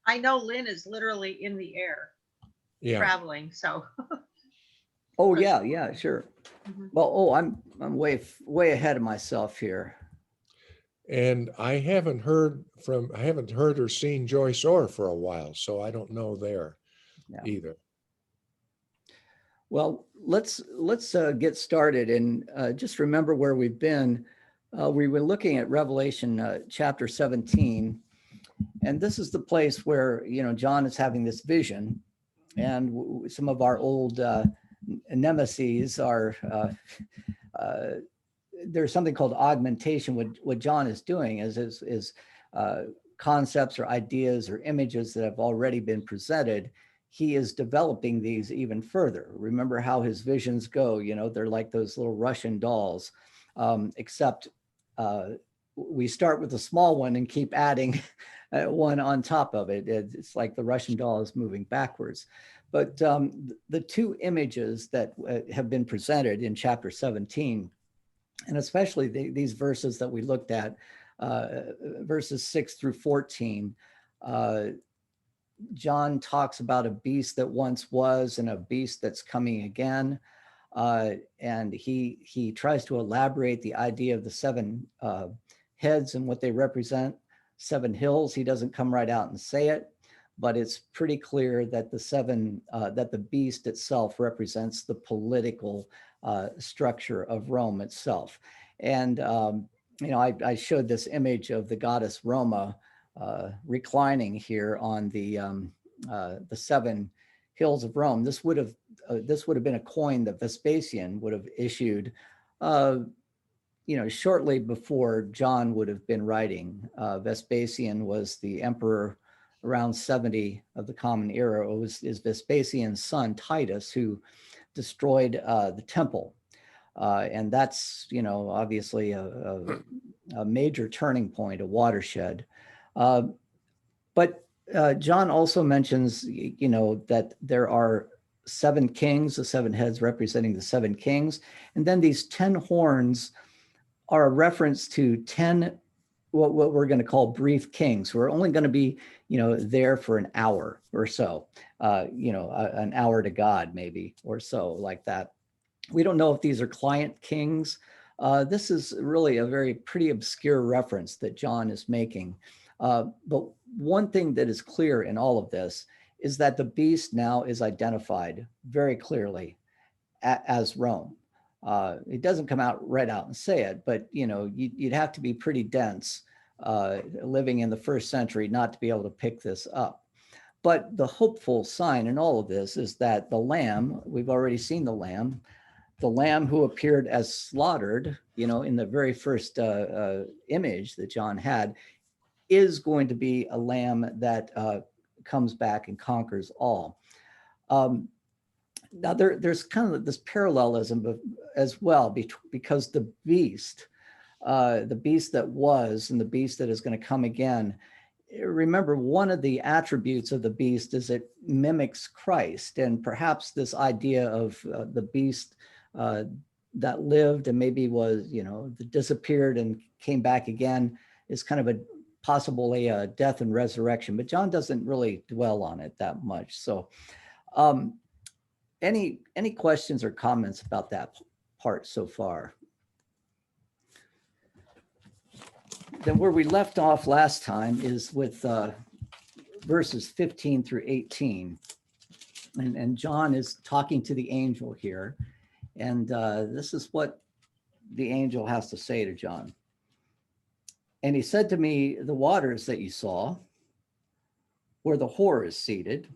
I know Lynn is literally in the air Yeah. traveling. So, Oh but, yeah, yeah, sure. mhm. Well, I'm way ahead of myself here. And I haven't heard or seen Joyce Orr for a while, so I don't know there Yeah. either. Well, let's get started and just remember where we've been. We were looking at Revelation chapter 17, and this is the place where John is having this vision, and some of our old nemesis are. There's something called augmentation. What John is doing is concepts or ideas or images that have already been presented. He is developing these even further. Remember how his visions go? They're like those little Russian dolls, except we start with a small one and keep adding one on top of it. It's like the Russian doll is moving backwards. But the two images that have been presented in chapter 17, and especially these verses that we looked at, verses 6 through 14, John talks about a beast that once was and a beast that's coming again. And he tries to elaborate the idea of the seven heads and what they represent, seven hills. He doesn't come right out and say it, but it's pretty clear that that the beast itself represents the political structure of Rome itself. And I showed this image of the goddess Roma reclining here on the seven hills of Rome. This would have been a coin that Vespasian would have issued, shortly before John would have been writing. Vespasian was the emperor around 70 of the Common Era. Is Vespasian's son Titus who destroyed the temple, and that's obviously a major turning point, a watershed. But John also mentions, that there are seven kings, the seven heads representing the seven kings. And then these 10 horns are a reference to 10, what we're going to call brief kings, who are only going to be, there for an hour or so, an hour to God maybe, or so like that. We don't know if these are client kings. This is really a very pretty obscure reference that John is making. But one thing that is clear in all of this is that the beast now is identified very clearly as Rome. It doesn't come out right out and say it, but you'd have to be pretty dense living in the first century not to be able to pick this up. But the hopeful sign in all of this is that the lamb, we've already seen the lamb who appeared as slaughtered, in the very first image that John had, is going to be a lamb that comes back and conquers all. Now there's kind of this parallelism as well, because the beast that was and the beast that is going to come again. Remember, one of the attributes of the beast is it mimics Christ, and perhaps this idea of the beast that lived and maybe was, disappeared and came back again is kind of possibly a death and resurrection, but John doesn't really dwell on it that much. So any questions or comments about that part so far? Then where we left off last time is with verses 15 through 18. And John is talking to the angel here. And this is what the angel has to say to John. And he said to me, the waters that you saw, where the whore is seated,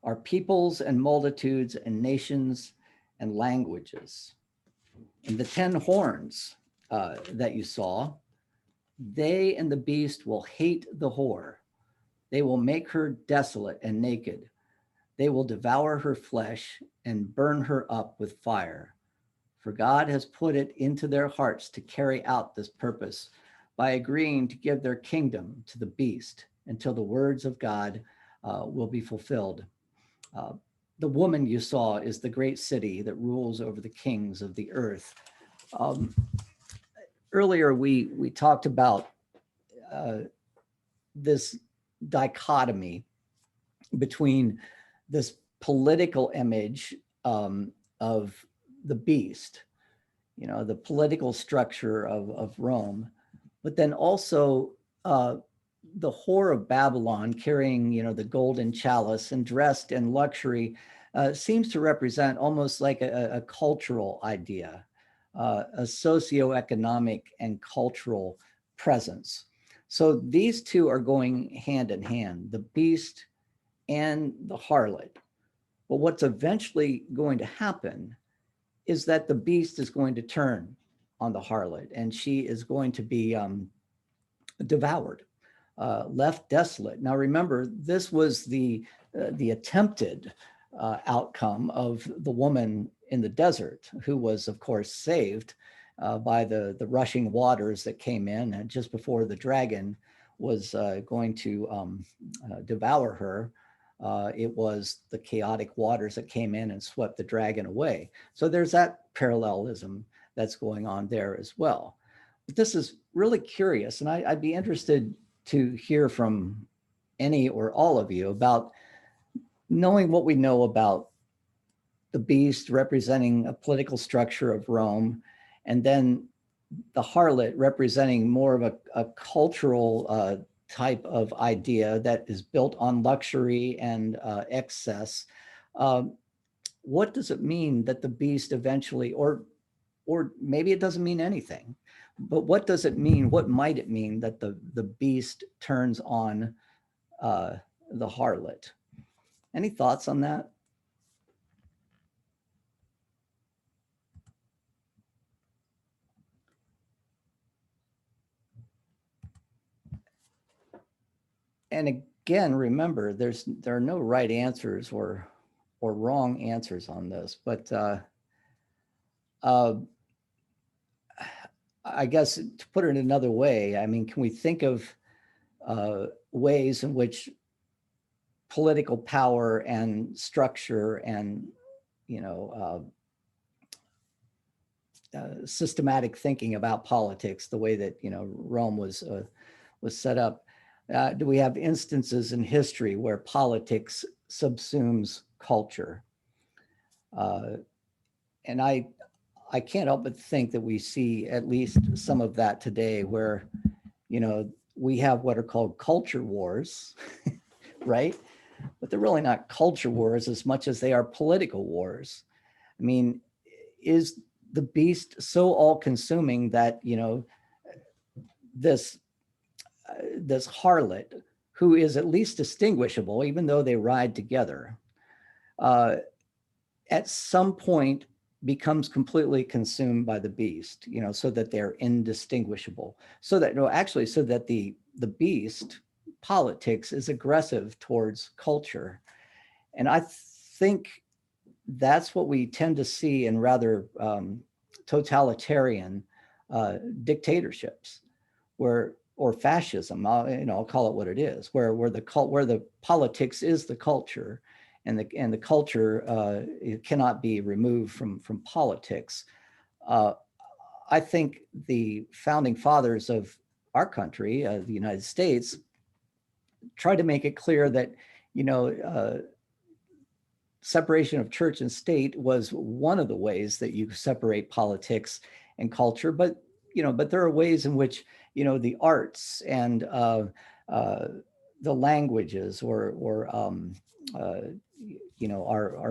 are peoples and multitudes and nations and languages. And the 10 horns that you saw, they and the beast will hate the whore. They will make her desolate and naked. They will devour her flesh and burn her up with fire. For God has put it into their hearts to carry out this purpose by agreeing to give their kingdom to the beast until the words of God will be fulfilled. The woman you saw is the great city that rules over the kings of the earth. Earlier, we talked about this dichotomy between this political image of the beast, the political structure of Rome, but then also the whore of Babylon carrying, the golden chalice and dressed in luxury seems to represent almost like a cultural idea, a socioeconomic and cultural presence. So these two are going hand in hand, the beast and the harlot. But what's eventually going to happen is that the beast is going to turn on the harlot, and she is going to be devoured, left desolate. Now, remember, this was the attempted outcome of the woman in the desert, who was, of course, saved by the rushing waters that came in, and just before the dragon was going to devour her. It was the chaotic waters that came in and swept the dragon away. So there's that parallelism that's going on there as well. But this is really curious, and I'd be interested to hear from any or all of you about knowing what we know about the beast representing a political structure of Rome, and then the harlot representing more of a cultural type of idea that is built on luxury and excess. What does it mean that the beast eventually, or maybe it doesn't mean anything, but what does it mean? What might it mean that the beast turns on the harlot? Any thoughts on that? And again, remember, there are no right answers or wrong answers on this, but I guess to put it another way, I mean, can we think of ways in which political power and structure and systematic thinking about politics, the way that Rome was set up, do we have instances in history where politics subsumes culture? And I can't help but think that we see at least some of that today, where we have what are called culture wars, right? But they're really not culture wars as much as they are political wars. I mean, is the beast so all-consuming that this harlot, who is at least distinguishable, even though they ride together, at some point becomes completely consumed by the beast, so that they're indistinguishable. So that so that the beast politics is aggressive towards culture. And I think that's what we tend to see in rather totalitarian dictatorships, or fascism. I'll call it what it is, where the politics is the culture, and the culture it cannot be removed from politics. I think the founding fathers of our country, the United States, tried to make it clear that separation of church and state was one of the ways that you separate politics and culture, but there are ways in which the arts and the languages, or our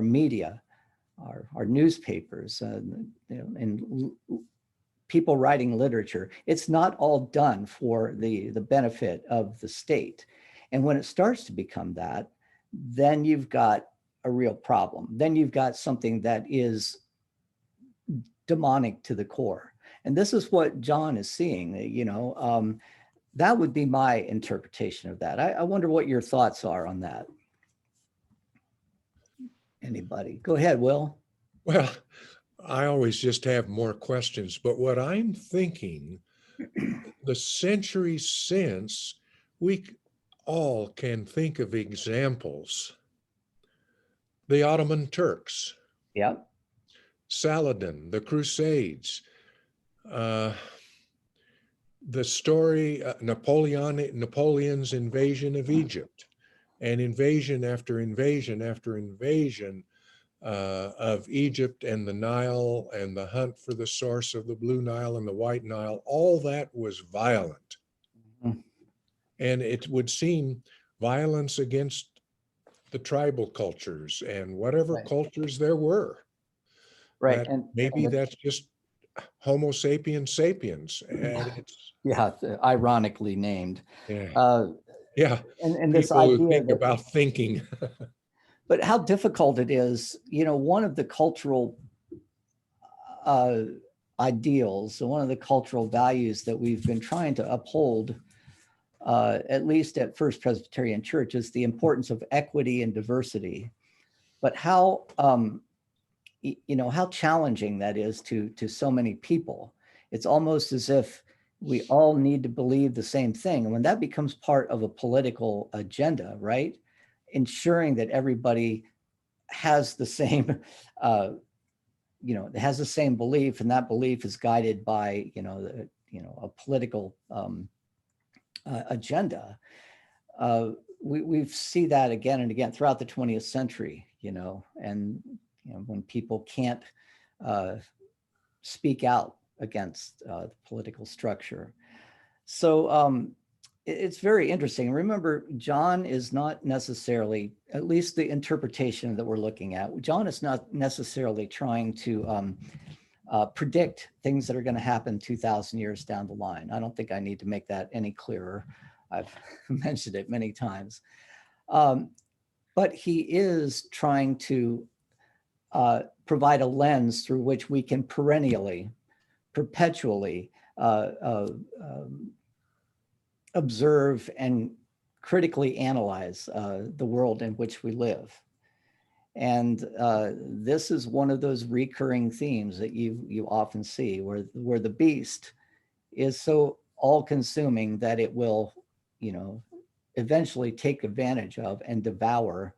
media, our newspapers, and people writing literature, it's not all done for the benefit of the state. And when it starts to become that, then you've got a real problem. Then you've got something that is demonic to the core. And this is what John is seeing, that would be my interpretation of that. I wonder what your thoughts are on that. Anybody? Go ahead, Will. Well, I always just have more questions, but what I'm thinking, the centuries since, we all can think of examples. The Ottoman Turks. Yep. Saladin, the Crusades, the story, Napoleon's invasion of Egypt. and invasion after invasion after invasion of Egypt and the Nile and the hunt for the source of the Blue Nile and the White Nile, all that was violent. Mhm. And it would seem violence against the tribal cultures and whatever Right. cultures there were. Right. That And maybe the- that's just Homo sapiens sapiens. And it's, yeah, ironically named. yeah, Uh, yeah, and this people who idea think that, about thinking. but how difficult it is, one of the cultural uh, ideals, so one of the cultural values that we've been trying to uphold, at least at First Presbyterian Church, is the importance of equity and diversity. But how, how challenging that is to so many people. It's almost as if we all need to believe the same thing. And when that becomes part of a political agenda, right? Ensuring that everybody has the same, has the same belief, and that belief is guided by, a political agenda. We see that again and again throughout the 20th century, and when people can't speak out against the political structure. So it's very interesting. Remember, John is not necessarily, at least the interpretation that we're looking at, John is not necessarily trying to predict things that are going to happen 2,000 years down the line. I don't think I need to make that any clearer. I've mentioned it many times. But he is trying to provide a lens through which we can perpetually observe and critically analyze the world in which we live. And this is one of those recurring themes that you often see, where the beast is so all-consuming that it will, eventually take advantage of and devour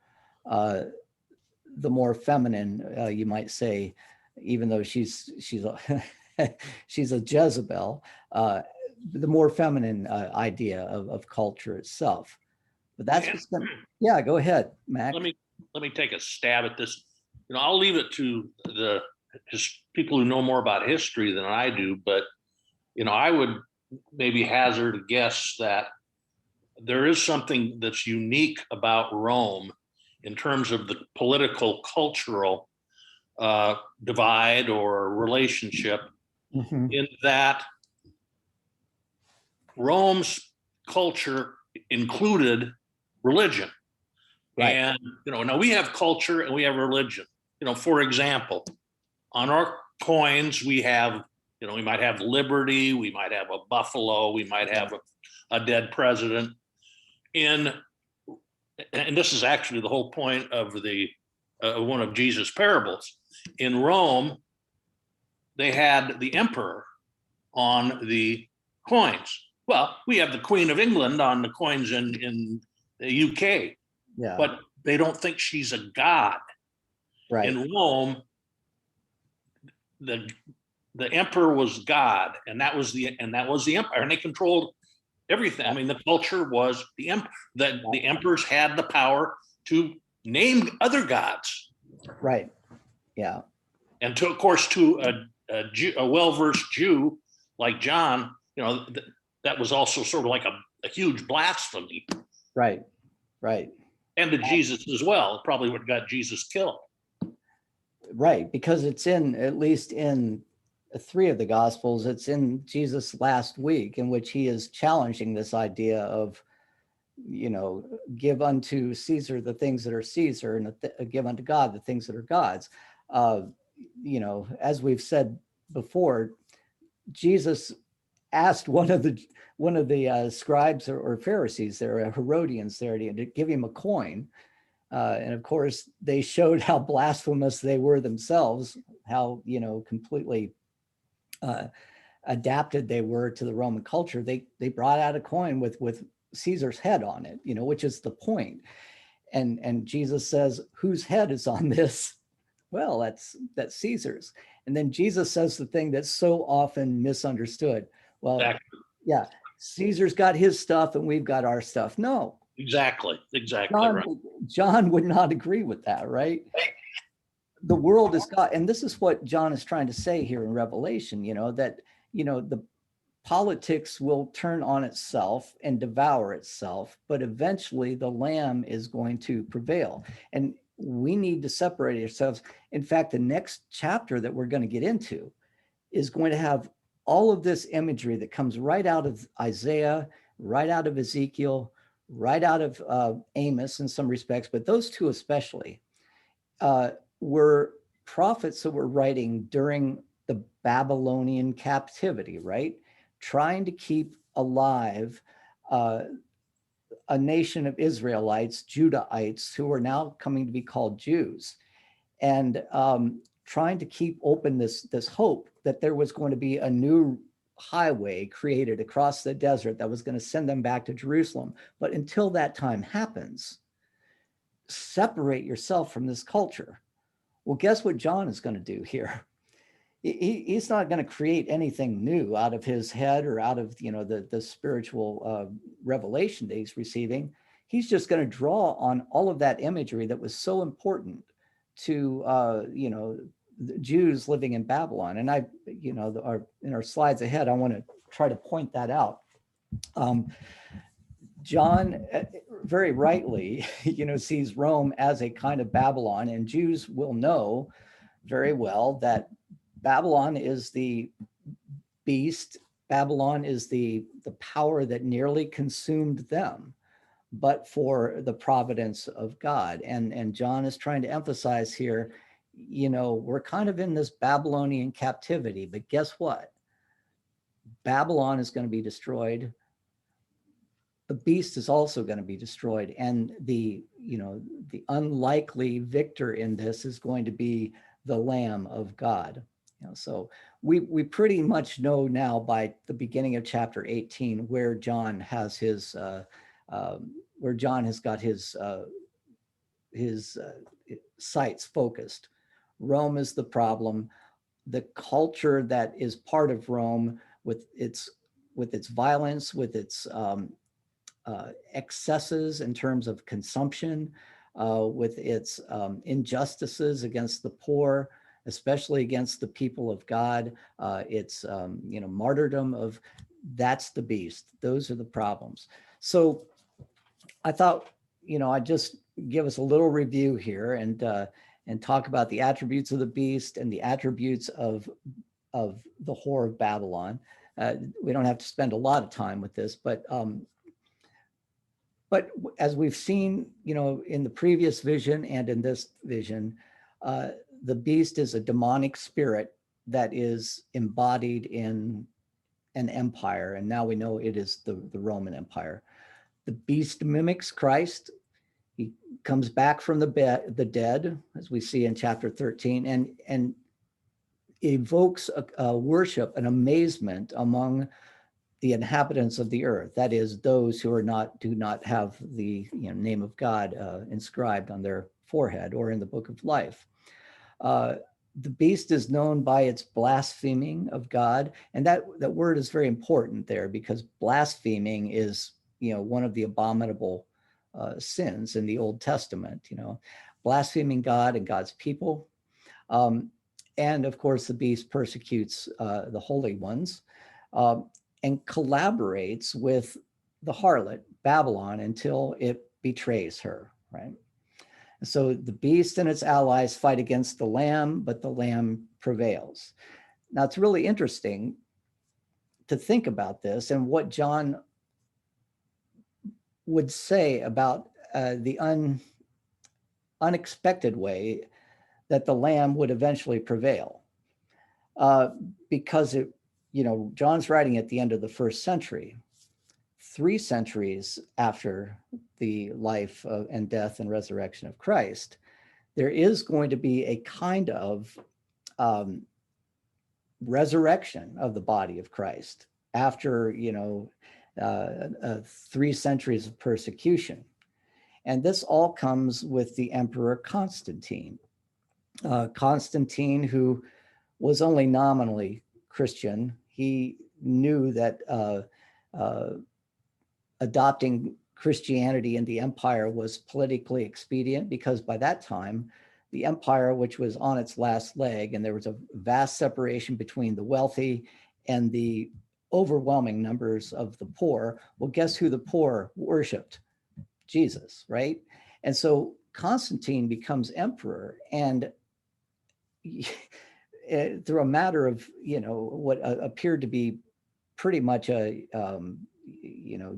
the more feminine, you might say, even though she's a she's a Jezebel, the more feminine idea of culture itself. But that's what's going. Yeah, go ahead, Mac. Let me take a stab at this. I'll leave it to the people who know more about history than I do, but I would maybe hazard a guess that there is something that's unique about Rome in terms of the political cultural divide or relationship, in that Rome's culture included religion. Right. And, now we have culture and we have religion. For example, on our coins, we have, we might have liberty, we might have a buffalo, we might have a dead president. And this is actually the whole point of one of Jesus' parables. In Rome, they had the emperor on the coins. Well, we have the Queen of England on the coins in the UK. Yeah. But they don't think she's a god. Right. In Rome, the emperor was God, and that was the empire, and they controlled everything. I mean, the culture was the emperor. The emperors had the power to name other gods. Right. Yeah. And of course, to a well-versed Jew like John, that was also sort of like a huge blasphemy. Right. Right. And to Jesus as well, probably what got Jesus killed. Right, because it's at least in 3 of the Gospels, it's in Jesus' last week, in which he is challenging this idea of, give unto Caesar the things that are Caesar, and give unto God the things that are God's. As we've said before, Jesus asked one of the scribes or Pharisees, there, Herodians there, to give him a coin. And of course, they showed how blasphemous they were themselves, how, completely adapted they were to the Roman culture. They brought out a coin with Caesar's head on it, which is the point. And Jesus says, whose head is on this? Well, that's Caesar's. And then Jesus says the thing that's so often misunderstood. Well, exactly. Yeah, Caesar's got his stuff and we've got our stuff. No, Exactly right. John would not agree with that, right? The world is God, and this is what John is trying to say here in Revelation, that, the politics will turn on itself and devour itself, but eventually the Lamb is going to prevail. And we need to separate ourselves. In fact, the next chapter that we're going to get into is going to have all of this imagery that comes right out of Isaiah, right out of Ezekiel, right out of Amos in some respects, but those two especially were prophets that were writing during the Babylonian captivity, right? Trying to keep alive a nation of Israelites, Judahites, who are now coming to be called Jews, and trying to keep open this hope that there was going to be a new highway created across the desert that was going to send them back to Jerusalem. But until that time happens, separate yourself from this culture. Well, guess what John is going to do here? He's not going to create anything new out of his head or out of the spiritual revelation that he's receiving. He's just going to draw on all of that imagery that was so important to the Jews living in Babylon. And in our slides ahead, I want to try to point that out. John very rightly, sees Rome as a kind of Babylon, and Jews will know very well that Babylon is the beast. Babylon is the power that nearly consumed them, but for the providence of God. And John is trying to emphasize here, we're kind of in this Babylonian captivity, but guess what? Babylon is going to be destroyed. The beast is also going to be destroyed. And the unlikely victor in this is going to be the Lamb of God. So we pretty much know now by the beginning of chapter 18 where John has his got his sights focused. Rome is the problem. The culture that is part of Rome, with its violence, with its excesses in terms of consumption, with its injustices against the poor, especially against the people of God, its martyrdom of, that's the beast. Those are the problems. So I thought, I'd just give us a little review here and talk about the attributes of the beast and the attributes of the whore of Babylon. We don't have to spend a lot of time with this, but as we've seen, in the previous vision and in this vision, the beast is a demonic spirit that is embodied in an empire. And now we know it is the Roman Empire. The beast mimics Christ. He comes back from the dead, as we see in chapter 13, and evokes a worship, an amazement among the inhabitants of the earth. That is, those who do not have the name of God inscribed on their forehead or in the book of life. The beast is known by its blaspheming of God, and that word is very important there, because blaspheming is one of the abominable sins in the Old Testament. Blaspheming God and God's people, and of course the beast persecutes the holy ones. And collaborates with the harlot, Babylon, until it betrays her, right? So the beast and its allies fight against the Lamb, but the Lamb prevails. Now, it's really interesting to think about this and what John would say about the unexpected way that the Lamb would eventually prevail. Because John's writing at the end of the first century, 3 centuries after the life and death and resurrection of Christ. There is going to be a kind of resurrection of the body of Christ after 3 centuries of persecution. And this all comes with the Emperor Constantine. Constantine, who was only nominally Christian, he knew that adopting Christianity in the empire was politically expedient, because by that time, the empire, which was on its last leg, and there was a vast separation between the wealthy and the overwhelming numbers of the poor. Well, guess who the poor worshiped? Jesus, right? And so Constantine becomes emperor, and through a matter of, what appeared to be pretty much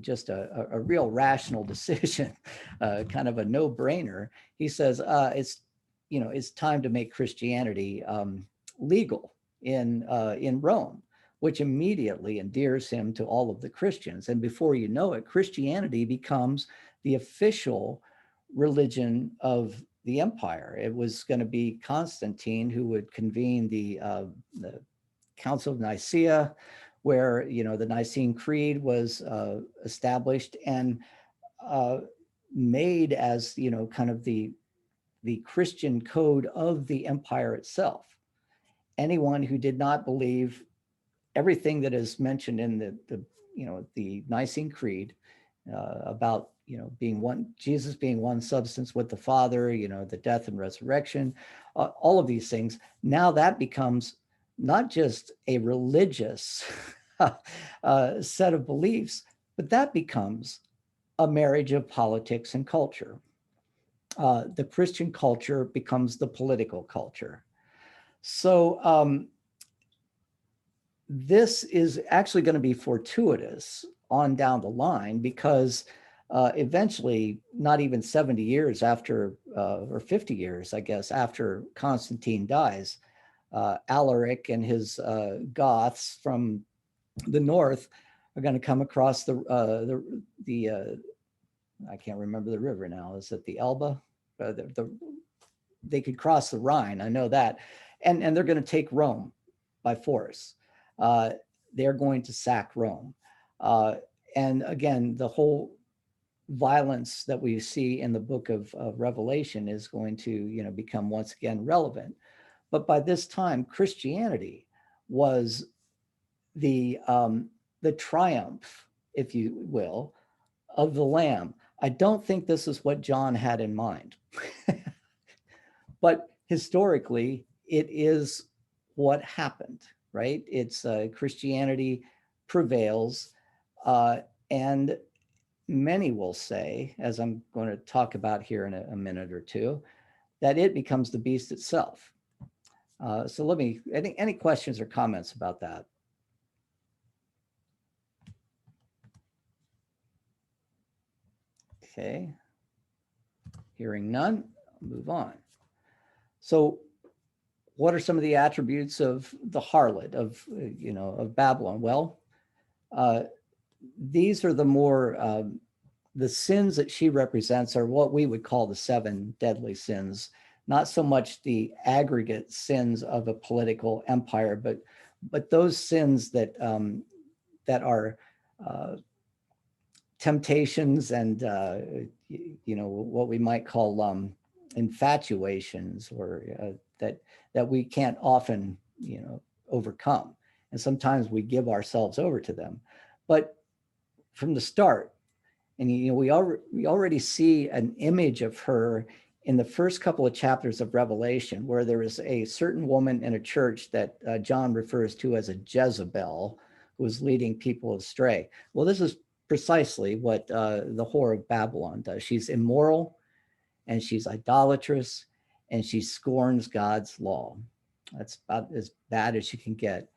just a real rational decision, kind of a no-brainer, he says, it's time to make Christianity legal in Rome, which immediately endears him to all of the Christians. And before you know it, Christianity becomes the official religion of the empire. It was going to be Constantine who would convene the Council of Nicaea, where the Nicene Creed was established and made as kind of the Christian code of the empire itself. Anyone who did not believe everything that is mentioned in the Nicene Creed about being one, Jesus being one substance with the Father, the death and resurrection, all of these things. Now that becomes not just a religious set of beliefs, but that becomes a marriage of politics and culture. The Christian culture becomes the political culture. So this is actually going to be fortuitous on down the line, because eventually, not even 70 years after, or 50 years, I guess, after Constantine dies, Alaric and his Goths from the north are going to come across the I can't remember the river now. Is it the Elbe? They could cross the Rhine. I know that, and they're going to take Rome by force. They're going to sack Rome, and again, the whole violence that we see in the book of Revelation is going to become once again relevant. But by this time, Christianity was the triumph, if you will, of the Lamb. I don't think this is what John had in mind, but historically, it is what happened, right? It's Christianity prevails, and many will say, as I'm going to talk about here in a minute or two, that it becomes the beast itself. So any questions or comments about that? Okay, hearing none, I'll move on. So what are some of the attributes of the harlot, of Babylon? Well, these are the more, the sins that she represents are what we would call the 7 deadly sins, not so much the aggregate sins of a political empire, but those sins that are temptations and what we might call infatuations, or that we can't often overcome, and sometimes we give ourselves over to them. But from the start, and we already see an image of her in the first couple of chapters of Revelation, where there is a certain woman in a church that John refers to as a Jezebel, who is leading people astray. Well, this is precisely what the whore of Babylon does. She's immoral, and she's idolatrous, and she scorns God's law. That's about as bad as you can get.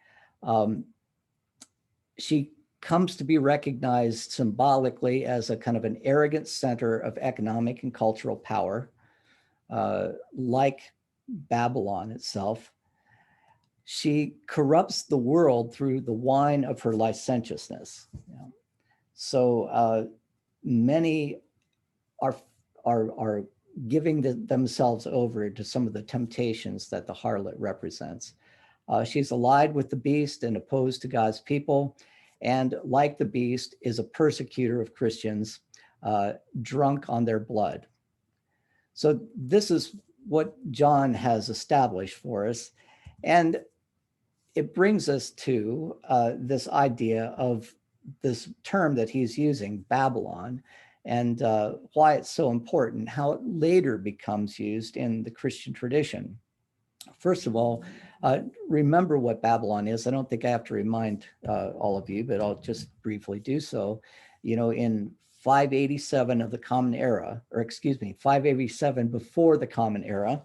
She comes to be recognized symbolically as a kind of an arrogant center of economic and cultural power, like Babylon itself. She corrupts the world through the wine of her licentiousness. So many are giving themselves over to some of the temptations that the harlot represents. She's allied with the beast and opposed to God's people, and like the beast is a persecutor of Christians, drunk on their blood. So this is what John has established for us, and it brings us to this idea of this term that he's using, Babylon, and why it's so important, how it later becomes used in the Christian tradition. First of all, remember what Babylon is. I don't think I have to remind all of you, but I'll just briefly do so. You know, in 587 of the Common Era, or excuse me, 587 before the Common Era,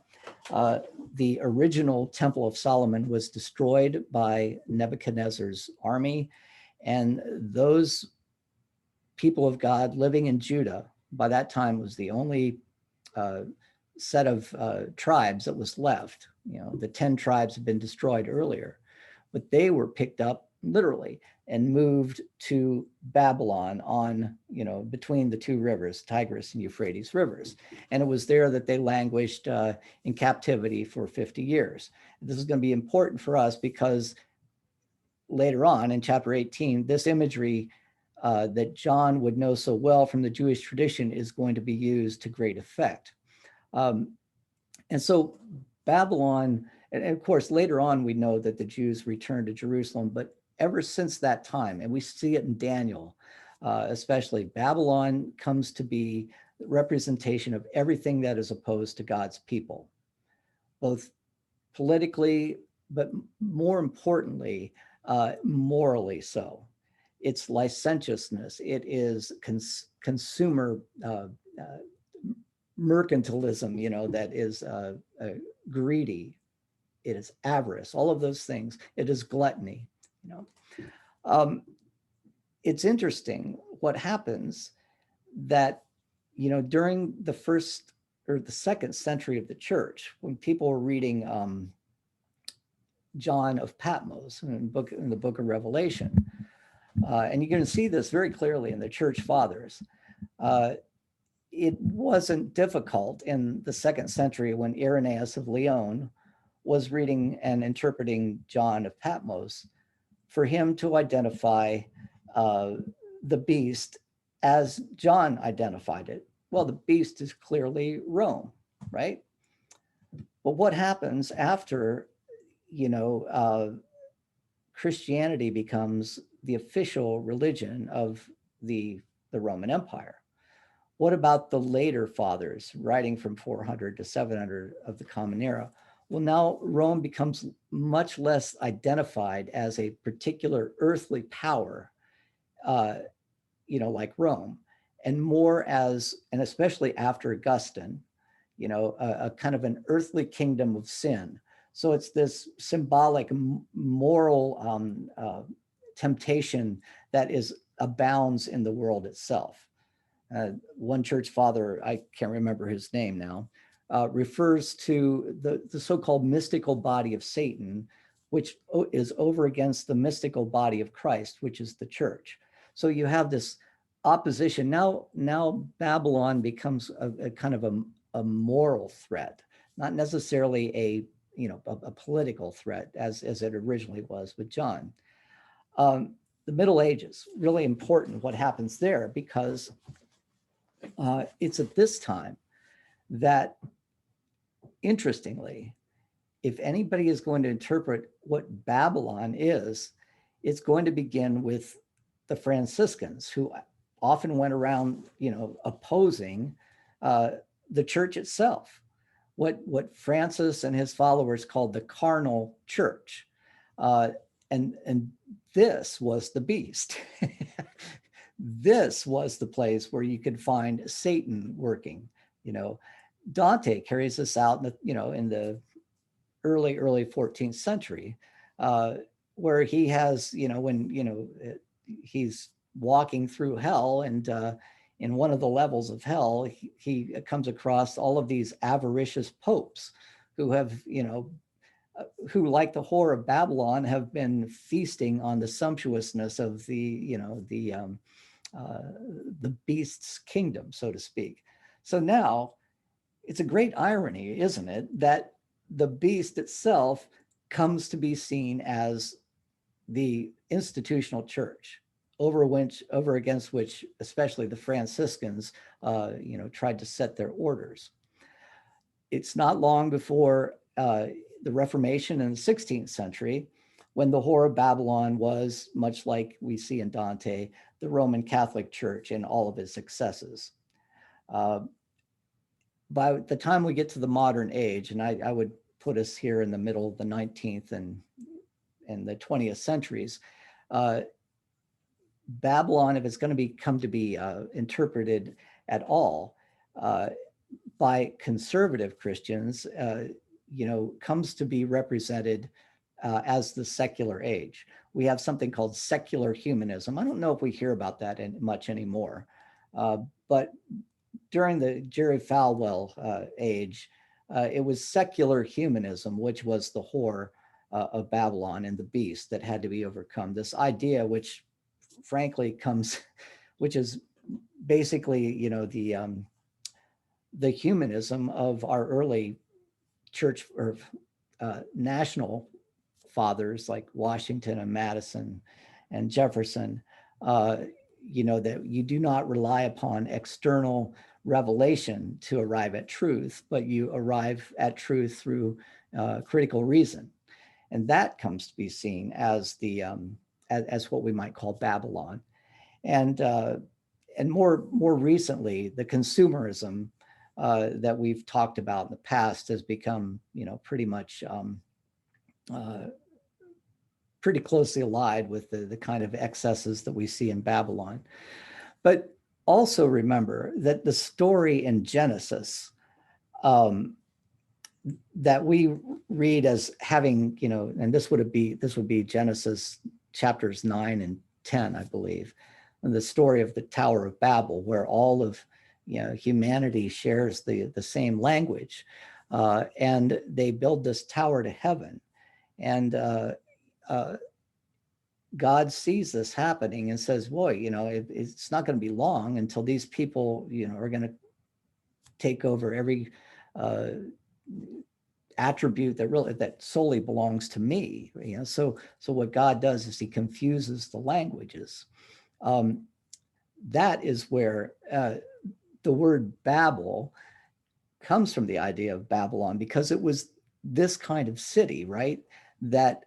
the original Temple of Solomon was destroyed by Nebuchadnezzar's army. And those people of God living in Judah, by that time was the only set of tribes that was left. You know, the 10 tribes had been destroyed earlier, but they were picked up literally and moved to Babylon on, you know, between the two rivers, Tigris and Euphrates rivers. And it was there that they languished in captivity for 50 years. This is going to be important for us because later on in chapter 18, this imagery that John would know so well from the Jewish tradition is going to be used to great effect. And so Babylon, and of course, later on, we know that the Jews returned to Jerusalem, but ever since that time, and we see it in Daniel, especially, Babylon comes to be the representation of everything that is opposed to God's people, both politically, but more importantly, morally so. It's licentiousness, it is consumer mercantilism, you know, that is greedy, it is avarice, all of those things. It is gluttony, you know. It's interesting what happens that, you know, during the first or the second century of the church, when people were reading John of Patmos in the book of Revelation, and you're going to see this very clearly in the church fathers. It wasn't difficult in the second century when Irenaeus of Lyon was reading and interpreting John of Patmos for him to identify the beast as John identified it. Well, the beast is clearly Rome, right? But what happens after, you know, Christianity becomes the official religion of the Roman Empire? What about the later fathers writing from 400 to 700 of the Common Era? Well, now Rome becomes much less identified as a particular earthly power, you know, like Rome, and more as, and especially after Augustine, you know, a kind of an earthly kingdom of sin. So it's this symbolic moral temptation that abounds in the world itself. One church father, I can't remember his name now, refers to the so-called mystical body of Satan, which is over against the mystical body of Christ, which is the church. So you have this opposition. Now Babylon becomes a kind of a moral threat, not necessarily a political threat as it originally was with John. The Middle Ages, really important what happens there, because it's at this time that, interestingly, if anybody is going to interpret what Babylon is, it's going to begin with the Franciscans, who often went around, you know, opposing the church itself, what Francis and his followers called the carnal church. And this was the beast. This was the place where you could find Satan working. You know, Dante carries this out in the early 14th century, where he has, when he's walking through hell, and in one of the levels of hell, he comes across all of these avaricious popes who have, who, like the whore of Babylon, have been feasting on the sumptuousness of the beast's kingdom, so to speak. So now it's a great irony, isn't it, that the beast itself comes to be seen as the institutional church, over against which especially the Franciscans tried to set their orders. It's not long before the Reformation in the 16th century when the whore of Babylon was, much like we see in Dante, the Roman Catholic Church in all of its excesses. By the time we get to the modern age, and I would put us here in the middle of the 19th and the 20th centuries, Babylon, if it's going to come to be interpreted at all by conservative Christians, comes to be represented as the secular age. We have something called secular humanism. I don't know if we hear about that much anymore, but during the Jerry Falwell age, it was secular humanism, which was the whore of Babylon and the beast that had to be overcome. This idea, which frankly which is basically, the humanism of our early church or national fathers like Washington and Madison and Jefferson, that you do not rely upon external revelation to arrive at truth, but you arrive at truth through critical reason. And that comes to be seen as as what we might call Babylon. And more recently, the consumerism that we've talked about in the past has become, pretty much pretty closely allied with the kind of excesses that we see in Babylon. But also remember that the story in Genesis that we read as having, and this would be Genesis chapters 9 and 10, I believe, and the story of the Tower of Babel, where all of humanity shares the same language, and they build this tower to heaven, and God sees this happening and says, boy, it's not going to be long until these people, are going to take over every attribute that solely belongs to me. So what God does is he confuses the languages. That is where the word Babel comes from, the idea of Babylon, because it was this kind of city, right, that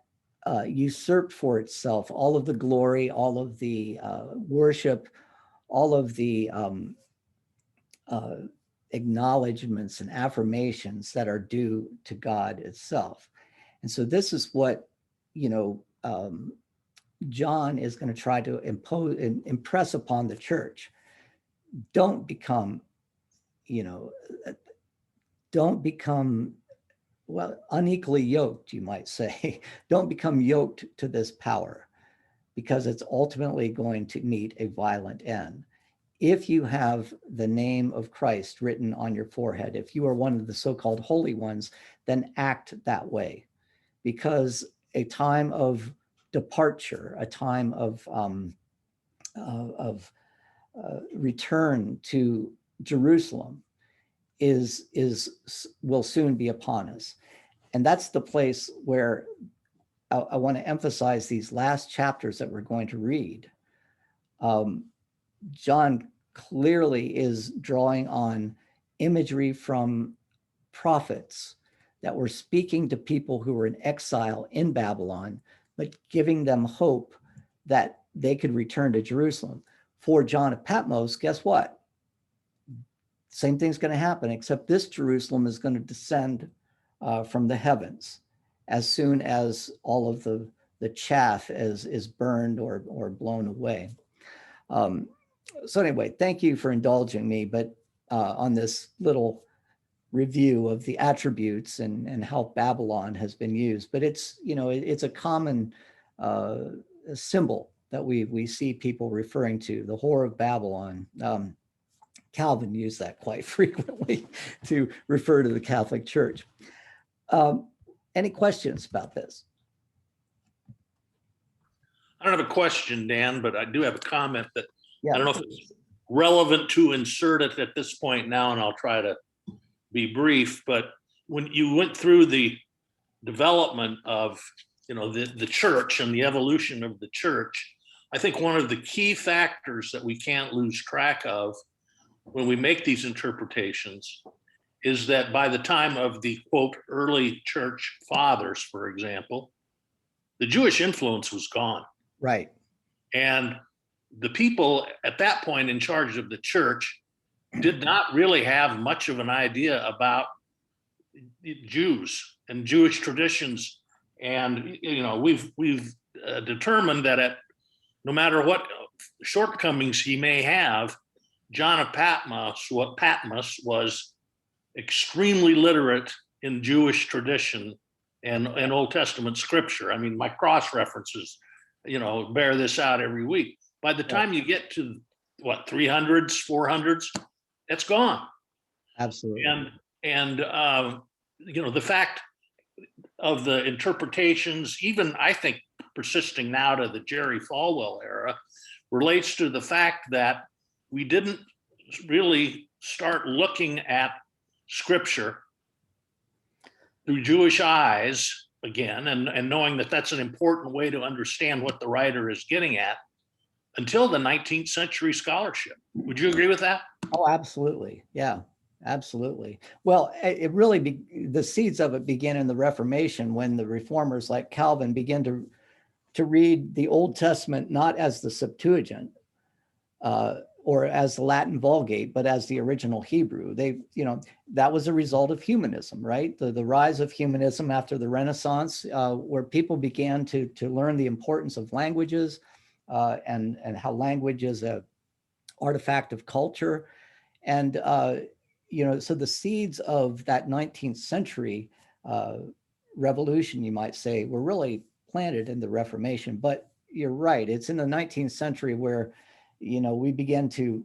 usurped for itself all of the glory, all of the worship, all of the acknowledgments and affirmations that are due to God itself. And so this is what, John is going to try to impress upon the church. Don't become unequally yoked, you might say. Don't become yoked to this power, because it's ultimately going to meet a violent end. If you have the name of Christ written on your forehead, if you are one of the so-called holy ones, then act that way, because a time of departure, a time of return to Jerusalem will soon be upon us. And that's the place where I want to emphasize these last chapters that we're going to read. John clearly is drawing on imagery from prophets that were speaking to people who were in exile in Babylon, but giving them hope that they could return to Jerusalem. For John of Patmos, guess what? Same thing's going to happen, except this Jerusalem is going to descend from the heavens as soon as all of the chaff is burned or blown away. So anyway, thank you for indulging me, but on this little review of the attributes and how Babylon has been used. But it's a common symbol that we see people referring to, the whore of Babylon. Calvin used that quite frequently to refer to the Catholic Church. Any questions about this? I don't have a question, Dan, but I do have a comment that Yeah. I don't know if it's relevant to insert it at this point now, and I'll try to be brief. But when you went through the development of the church and the evolution of the church, I think one of the key factors that we can't lose track of when we make these interpretations is that by the time of the quote early church fathers, for example, the Jewish influence was gone. Right. And the people at that point in charge of the church did not really have much of an idea about Jews and Jewish traditions. And, we've determined that no matter what shortcomings he may have, John of Patmos was extremely literate in Jewish tradition and Old Testament scripture. I mean, my cross references, bear this out every week. By the time you get to 300s, 400s, it's gone. Absolutely. And the fact of the interpretations, even I think persisting now to the Jerry Falwell era, relates to the fact that we didn't really start looking at scripture through Jewish eyes again, and knowing that that's an important way to understand what the writer is getting at until the 19th century scholarship. Would you agree with that? Oh, absolutely. Yeah, absolutely. Well, it really, the seeds of it begin in the Reformation, when the reformers like Calvin begin to read the Old Testament not as the Septuagint or as the Latin Vulgate, but as the original Hebrew. That was a result of humanism, right? The rise of humanism after the Renaissance, where people began to learn the importance of languages and how language is a artifact of culture. And, so the seeds of that 19th century revolution, you might say, were really planted in the Reformation. But you're right, it's in the 19th century where, we began to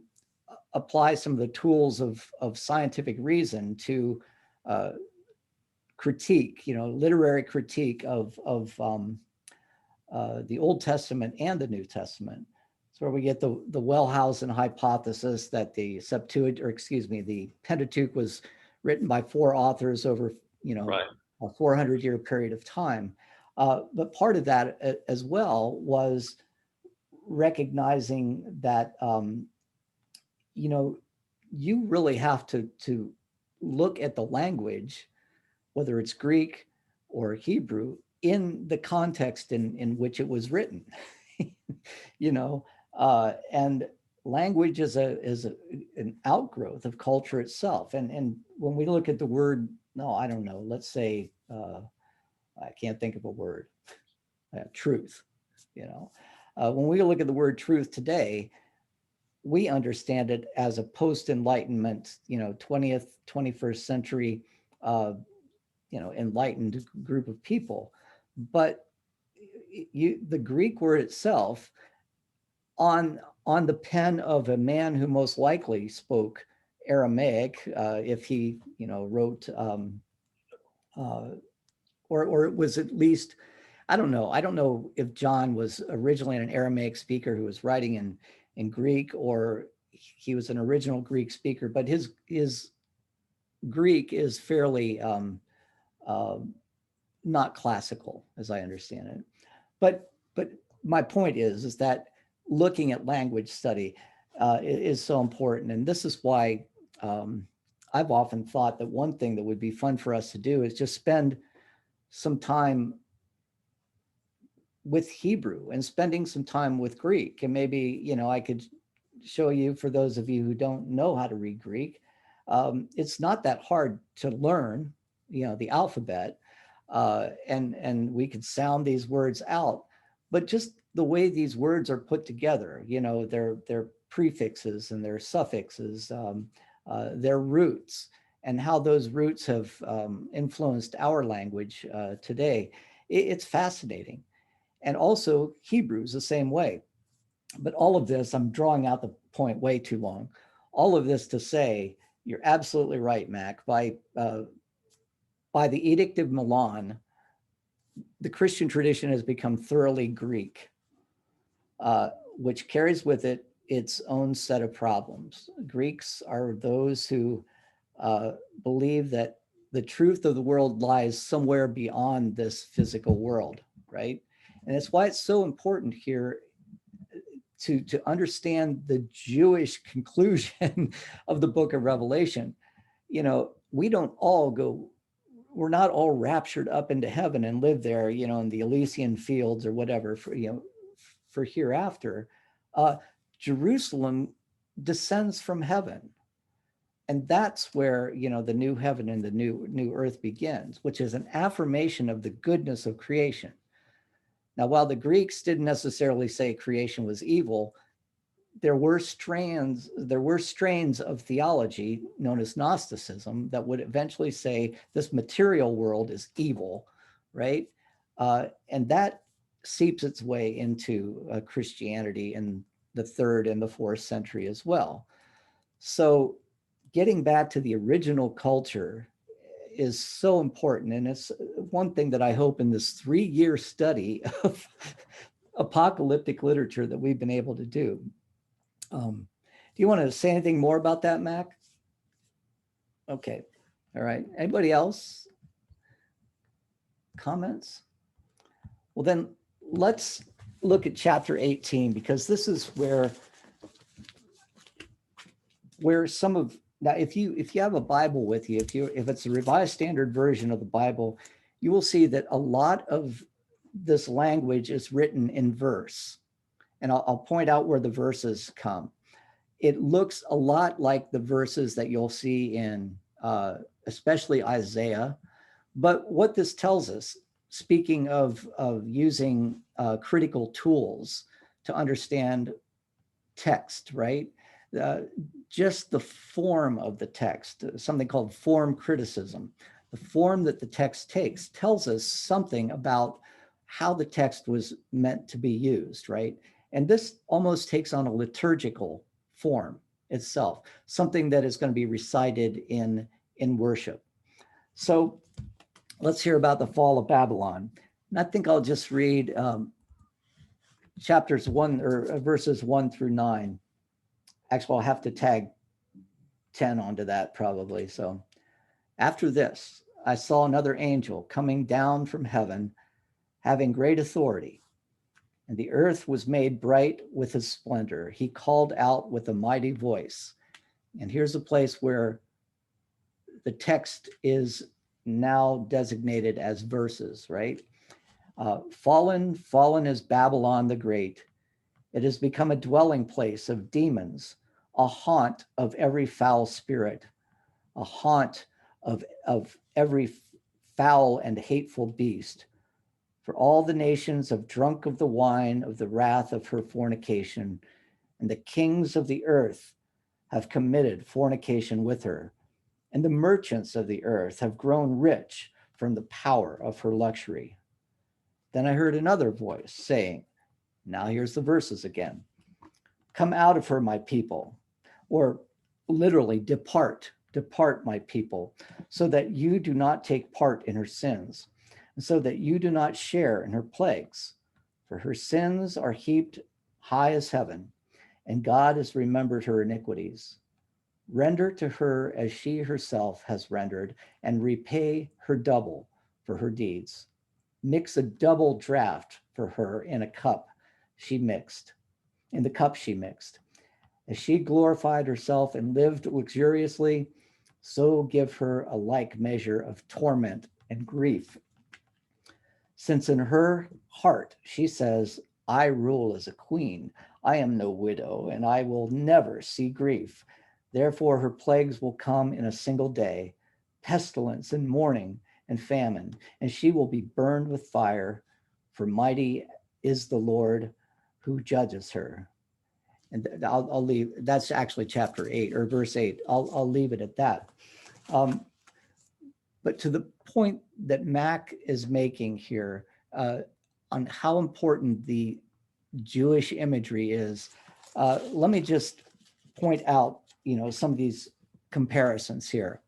apply some of the tools of scientific reason to critique, literary critique of the Old Testament and the New Testament. So where we get the Wellhausen hypothesis that the Pentateuch was written by 4 authors over, Right. a 400-year period of time. But part of that as well was recognizing that, you really have to look at the language, whether it's Greek or Hebrew, in the context in which it was written. And language is an outgrowth of culture itself. And when we look at the word, let's say, I can't think of a word, truth, when we look at the word truth today, we understand it as a post-Enlightenment, 20th, 21st century, enlightened group of people. But the Greek word itself, on the pen of a man who most likely spoke Aramaic, if he, wrote, or it was at least, I don't know if John was originally an Aramaic speaker who was writing in Greek, or he was an original Greek speaker, but his Greek is fairly not classical, as I understand it. But my point is that looking at language study is so important. And this is why I've often thought that one thing that would be fun for us to do is just spend some time with Hebrew and spending some time with Greek. And maybe, I could show you, for those of you who don't know how to read Greek, it's not that hard to learn, the alphabet, and we could sound these words out, but just the way these words are put together, their prefixes and their suffixes, their roots, and how those roots have influenced our language today. It's fascinating. And also Hebrew's the same way. But all of this, I'm drawing out the point way too long. All of this to say, you're absolutely right, Mac. By the Edict of Milan, the Christian tradition has become thoroughly Greek, which carries with it its own set of problems. Greeks are those who believe that the truth of the world lies somewhere beyond this physical world, right? And that's why it's so important here to understand the Jewish conclusion of the book of Revelation. We don't all go we're not all raptured up into heaven and live there, in the Elysian fields or whatever for hereafter. Jerusalem descends from heaven. And that's where, the new heaven and the new earth begins, which is an affirmation of the goodness of creation. Now, while the Greeks didn't necessarily say creation was evil, there were strains of theology known as Gnosticism that would eventually say this material world is evil, right? And that seeps its way into Christianity in the 3rd and the 4th century as well. So getting back to the original culture is so important. And it's one thing that I hope in this 3-year study of apocalyptic literature that we've been able to do. Do you want to say anything more about that, Mac? Okay. All right. Anybody else? Comments? Well, then let's look at chapter 18, because this is where some of, now if you have a Bible with you, if it's a Revised Standard Version of the Bible, you will see that a lot of this language is written in verse. And I'll point out where the verses come. It looks a lot like the verses that you'll see in especially Isaiah. But what this tells us, speaking of using critical tools to understand text, right? Just the form of the text, something called form criticism. The form that the text takes tells us something about how the text was meant to be used, right? And this almost takes on a liturgical form itself, something that is going to be recited in worship. So let's hear about the fall of Babylon. And I think I'll just read chapters 1 or verses 1 through 9. Actually, I'll have to tag 10 onto that probably. So after this, I saw another angel coming down from heaven, having great authority. And the earth was made bright with his splendor. He called out with a mighty voice. And here's a place where the text is now designated as verses, right? Fallen is Babylon the Great. It has become a dwelling place of demons, a haunt of every foul spirit, a haunt of every foul and hateful beast. For all the nations have drunk of the wine of the wrath of her fornication, and the kings of the earth have committed fornication with her, and the merchants of the earth have grown rich from the power of her luxury. Then I heard another voice saying, now here's the verses again, come out of her, my people, or literally depart, my people, so that you do not take part in her sins, and so that you do not share in her plagues. For her sins are heaped high as heaven, and God has remembered her iniquities. Render to her as she herself has rendered, and repay her double for her deeds. Mix a double draught for her in the cup she mixed. As she glorified herself and lived luxuriously, so give her a like measure of torment and grief. Since in her heart she says, I rule as a queen, I am no widow, and I will never see grief. Therefore her plagues will come in a single day, pestilence and mourning and famine, and she will be burned with fire, for mighty is the Lord who judges her. And I'll leave, that's actually chapter 8 or verse 8. I'll leave it at that. But to the point that Mac is making here on how important the Jewish imagery is, let me just point out, some of these comparisons here.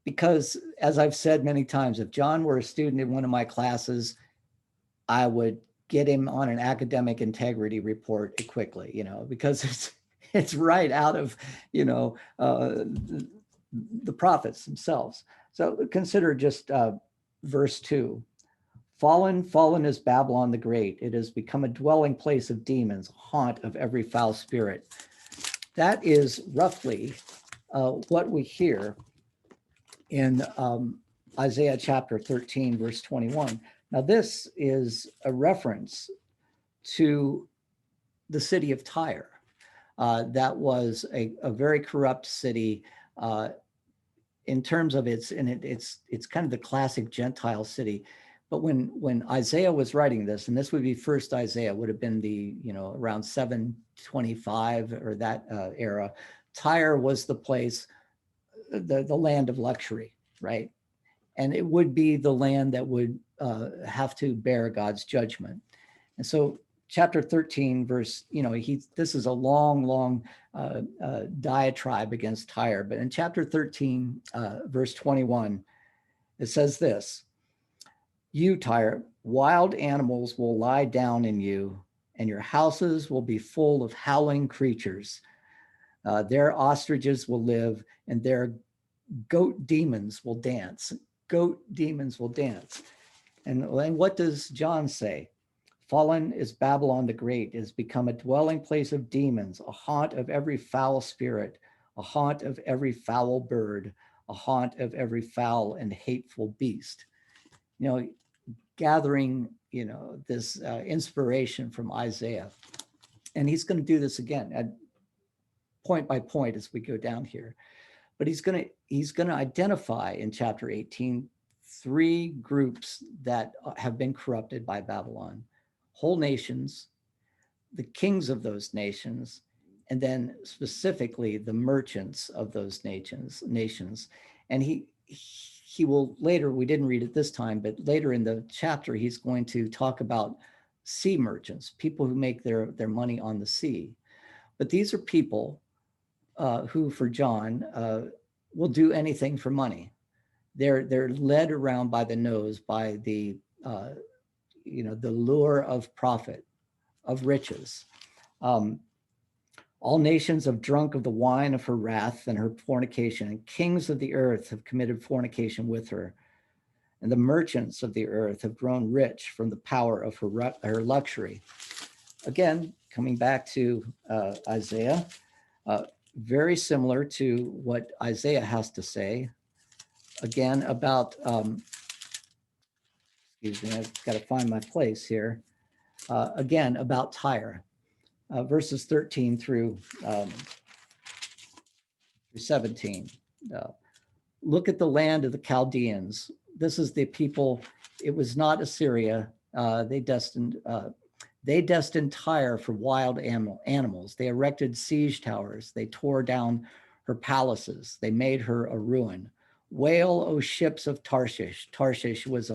Because as I've said many times, if John were a student in one of my classes, I would get him on an academic integrity report quickly, because it's right out of, the prophets themselves. So consider just verse 2. Fallen is Babylon the Great. It has become a dwelling place of demons, a haunt of every foul spirit. That is roughly what we hear in Isaiah chapter 13, verse 21. Now, this is a reference to the city of Tyre. That was a very corrupt city in terms of it's kind of the classic Gentile city. But when Isaiah was writing this, and this would be first Isaiah, would have been the, around 725 or that era, Tyre was the place, the land of luxury, right? And it would be the land that would have to bear God's judgment. And so chapter 13, verse, this is a long diatribe against Tyre. But in chapter 13, verse 21, it says this: "You, Tyre, wild animals will lie down in you, and your houses will be full of howling creatures. Their ostriches will live, and their goat demons will dance." Goat demons will dance. And what does John say? "Fallen is Babylon the Great, it has become a dwelling place of demons, a haunt of every foul spirit, a haunt of every foul bird, a haunt of every foul and hateful beast." Gathering, this inspiration from Isaiah. And he's going to do this again at point by point as we go down here. But he's going to identify in chapter 18 three groups that have been corrupted by Babylon: whole nations, the kings of those nations, and then specifically the merchants of those nations. And he will later, we didn't read it this time, but later in the chapter, he's going to talk about sea merchants, people who make their money on the sea. But these are people who, for John, will do anything for money. They're led around by the nose by the the lure of profit, of riches. All nations have drunk of the wine of her wrath and her fornication, and kings of the earth have committed fornication with her. And the merchants of the earth have grown rich from the power of her luxury. Again, coming back to Isaiah, very similar to what Isaiah has to say, again, about, excuse me, I've got to find my place here. Again, about Tyre, verses 13 through 17. "Look at the land of the Chaldeans. This is the people, it was not Assyria. They destined Tyre for wild animals. They erected siege towers. They tore down her palaces. They made her a ruin. Wail, O ships of Tarshish." Tarshish was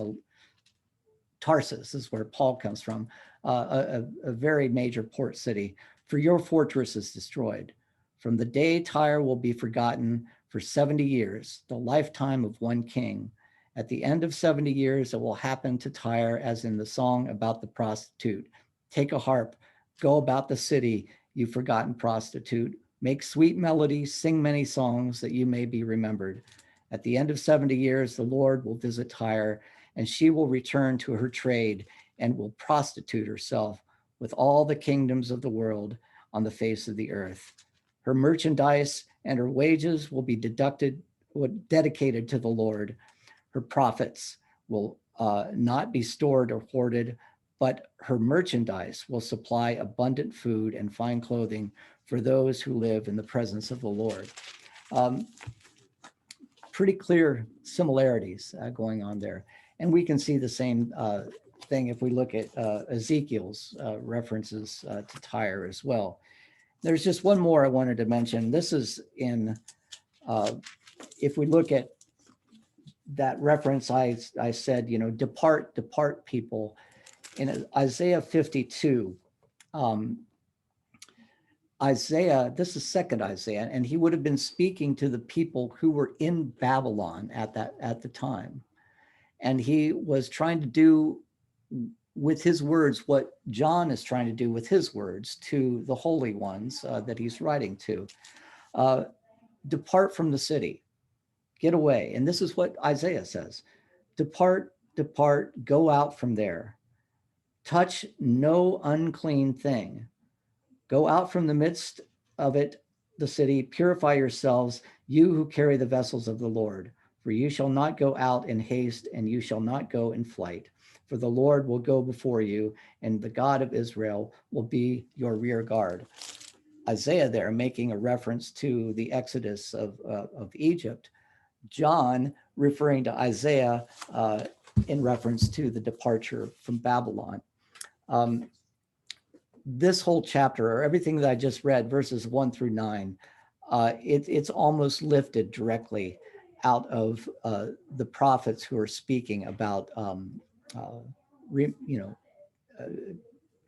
Tarsus is where Paul comes from, a very major port city. "For your fortress is destroyed. From the day Tyre will be forgotten for 70 years, the lifetime of one king. At the end of 70 years, it will happen to Tyre as in the song about the prostitute. Take a harp, go about the city, you forgotten prostitute. Make sweet melodies, sing many songs that you may be remembered. At the end of 70 years, the Lord will visit Tyre, and she will return to her trade and will prostitute herself with all the kingdoms of the world on the face of the earth. Her merchandise and her wages will be dedicated to the Lord. Her profits will not be stored or hoarded, but her merchandise will supply abundant food and fine clothing for those who live in the presence of the Lord." Pretty clear similarities going on there. And we can see the same thing if we look at Ezekiel's references to Tyre as well. There's just one more I wanted to mention. This is in, if we look at that reference, I said, depart people. In Isaiah 52, Isaiah, this is second Isaiah, and he would have been speaking to the people who were in Babylon at the time. And he was trying to do with his words what John is trying to do with his words to the holy ones that he's writing to. Depart from the city, get away. And this is what Isaiah says: depart, go out from there. Touch no unclean thing. Go out from the midst of it, the city, purify yourselves, you who carry the vessels of the Lord. For you shall not go out in haste, and you shall not go in flight. For the Lord will go before you, and the God of Israel will be your rear guard. Isaiah there making a reference to the exodus of Egypt. John referring to Isaiah in reference to the departure from Babylon. This whole chapter, or everything that I just read, verses 1 through 9, it's almost lifted directly out of the prophets who are speaking about,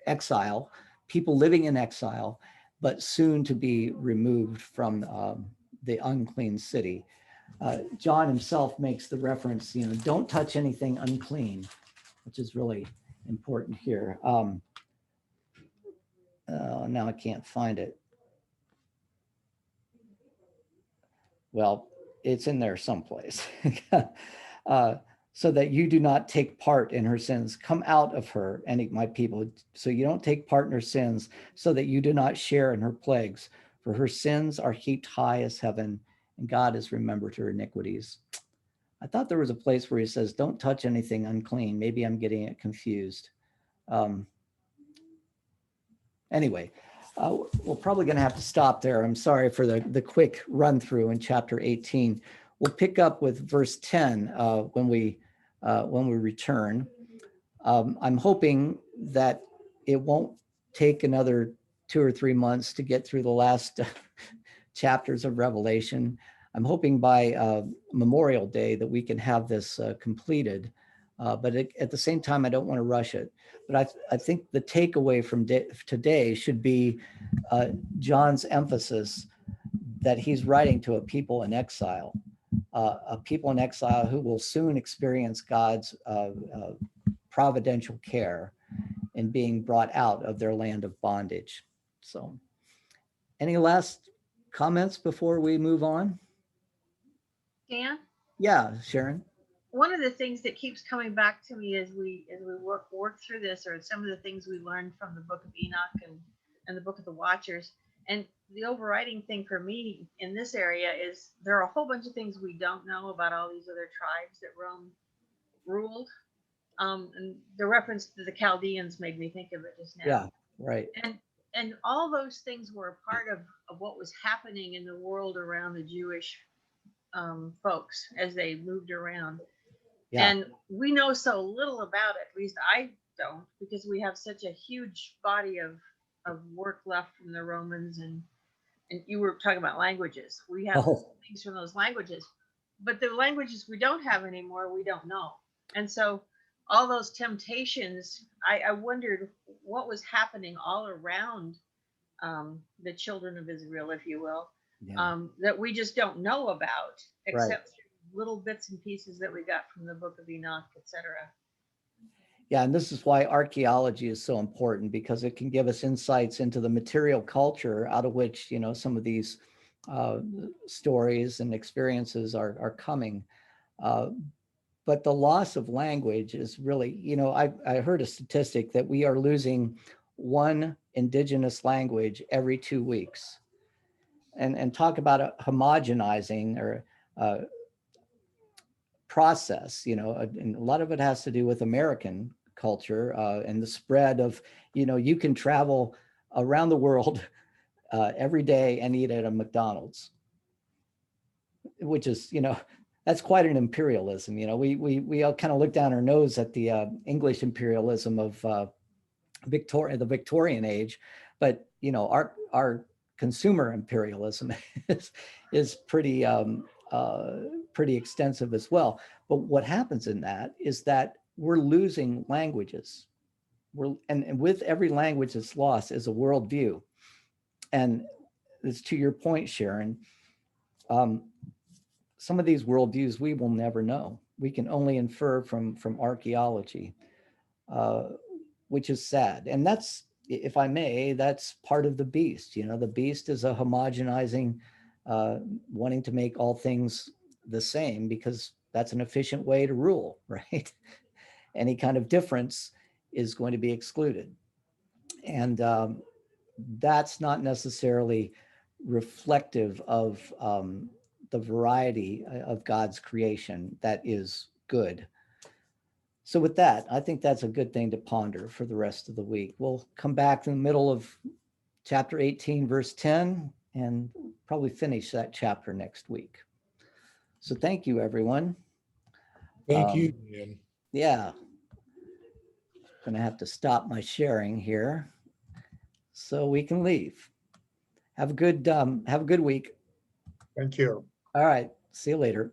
exile, people living in exile, but soon to be removed from the unclean city. John himself makes the reference, don't touch anything unclean, which is really important here. Now I can't find it. Well, it's in there someplace. So that you do not take part in her sins. Come out of her, and my people, so you don't take part in her sins, so that you do not share in her plagues. For her sins are heaped high as heaven, and God has remembered her iniquities. I thought there was a place where he says, don't touch anything unclean. Maybe I'm getting it confused. Anyway, we're probably going to have to stop there. I'm sorry for the quick run through in chapter 18. We'll pick up with verse 10 when we return. I'm hoping that it won't take another 2 or 3 months to get through the last chapters of Revelation. I'm hoping by Memorial Day that we can have this completed. But at the same time, I don't want to rush it. But I think the takeaway from today should be John's emphasis that he's writing to a people in exile, who will soon experience God's providential care in being brought out of their land of bondage. So, any last comments before we move on? Dan, Yeah, Sharon. one of the things that keeps coming back to me as we work through this, or some of the things we learned from the book of Enoch and the book of the Watchers, and the overriding thing for me in this area is there are a whole bunch of things we don't know about all these other tribes that Rome ruled. And the reference to the Chaldeans made me think of it just now. Yeah, right. And all those things were a part of what was happening in the world around the Jewish folks as they moved around. Yeah. And we know so little about it, at least I don't, because we have such a huge body of work left from the Romans, and you were talking about languages. We have things from those languages, but the languages we don't have anymore, we don't know. And so all those temptations, I wondered what was happening all around the children of Israel, if you will, that we just don't know about, except through little bits and pieces that we got from the book of Enoch, etc. Yeah, and this is why archaeology is so important, because it can give us insights into the material culture out of which, some of these stories and experiences are coming. But the loss of language is really, I heard a statistic that we are losing one indigenous language every 2 weeks. And talk about a homogenizing or process, and a lot of it has to do with American culture and the spread of, you can travel around the world every day and eat at a McDonald's, which is, that's quite an imperialism. We all kind of look down our nose at the English imperialism of the Victorian age, but our consumer imperialism is pretty extensive as well. But what happens in that is that we're losing languages. And with every language that's lost is a worldview. And it's to your point, Sharon, some of these worldviews we will never know. We can only infer from archaeology, which is sad. And that's, if I may, that's part of the beast. The beast is a homogenizing, wanting to make all things the same, because that's an efficient way to rule, right? Any kind of difference is going to be excluded. And that's not necessarily reflective of the variety of God's creation that is good. So with that, I think that's a good thing to ponder for the rest of the week. We'll come back in the middle of chapter 18, verse 10, and probably finish that chapter next week. So thank you, everyone. Thank you, Dan. Yeah. Going to have to stop my sharing here so we can leave. Have a good week. Thank you. All right. See you later.